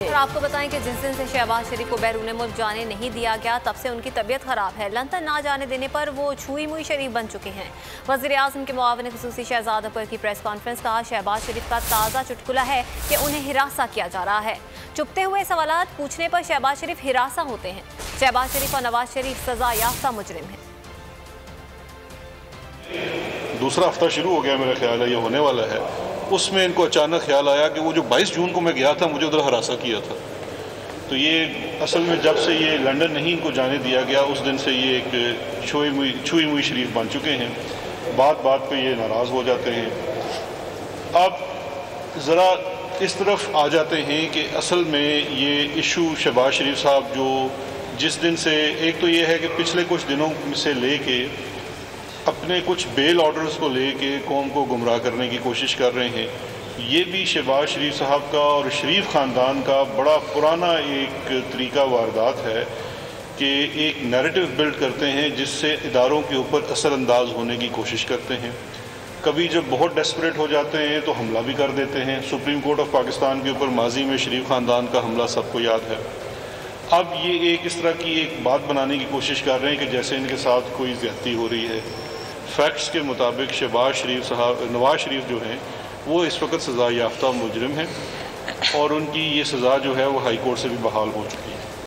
اور آپ کو بتائیں کہ جس دن سے شہباز شریف کو بیرون ملک جانے نہیں دیا گیا تب سے ان کی طبیعت خراب ہے۔ لندن نہ جانے دینے پر وہ چھوئی موئی شریف بن چکے ہیں۔ وزیر اعظم کے معاون خصوصی شہزاد اکبر کی پریس کانفرنس کہا شہباز شریف کا تازہ چٹکلا ہے کہ انہیں ہراساں کیا جا رہا ہے۔ چپتے ہوئے سوالات پوچھنے پر شہباز شریف ہراساں ہوتے ہیں۔ شہباز شریف اور نواز شریف سزا یافتہ مجرم ہیں۔ دوسرا ہفتہ شروع ہو گیا، میرا خیال ہے یہ ہونے والا ہے۔ اس میں ان کو اچانک خیال آیا کہ وہ جو 22 جون کو میں گیا تھا مجھے ادھر ہراساں کیا تھا، تو یہ اصل میں جب سے یہ لنڈن نہیں ان کو جانے دیا گیا اس دن سے یہ ایک چھوئی موئی شریف بن چکے ہیں۔ بات بات پہ یہ ناراض ہو جاتے ہیں۔ اب ذرا اس طرف آ جاتے ہیں کہ اصل میں یہ ایشو شہباز شریف صاحب جو جس دن سے ایک تو یہ ہے کہ پچھلے کچھ دنوں سے لے کے اپنے کچھ بیل آرڈرز کو لے کے قوم کو گمراہ کرنے کی کوشش کر رہے ہیں۔ یہ بھی شہباز شریف صاحب کا اور شریف خاندان کا بڑا پرانا ایک طریقہ واردات ہے کہ ایک نیریٹو بلڈ کرتے ہیں جس سے اداروں کے اوپر اثر انداز ہونے کی کوشش کرتے ہیں۔ کبھی جب بہت ڈیسپریٹ ہو جاتے ہیں تو حملہ بھی کر دیتے ہیں۔ سپریم کورٹ آف پاکستان کے اوپر ماضی میں شریف خاندان کا حملہ سب کو یاد ہے۔ اب یہ ایک اس طرح کی ایک بات بنانے کی کوشش کر رہے ہیں کہ جیسے ان کے ساتھ کوئی زیادتی ہو رہی ہے۔ فیکٹس کے مطابق شہباز شریف صاحب نواز شریف جو ہیں وہ اس وقت سزا یافتہ مجرم ہیں اور ان کی یہ سزا جو ہے وہ ہائی کورٹ سے بھی بحال ہو چکی ہے۔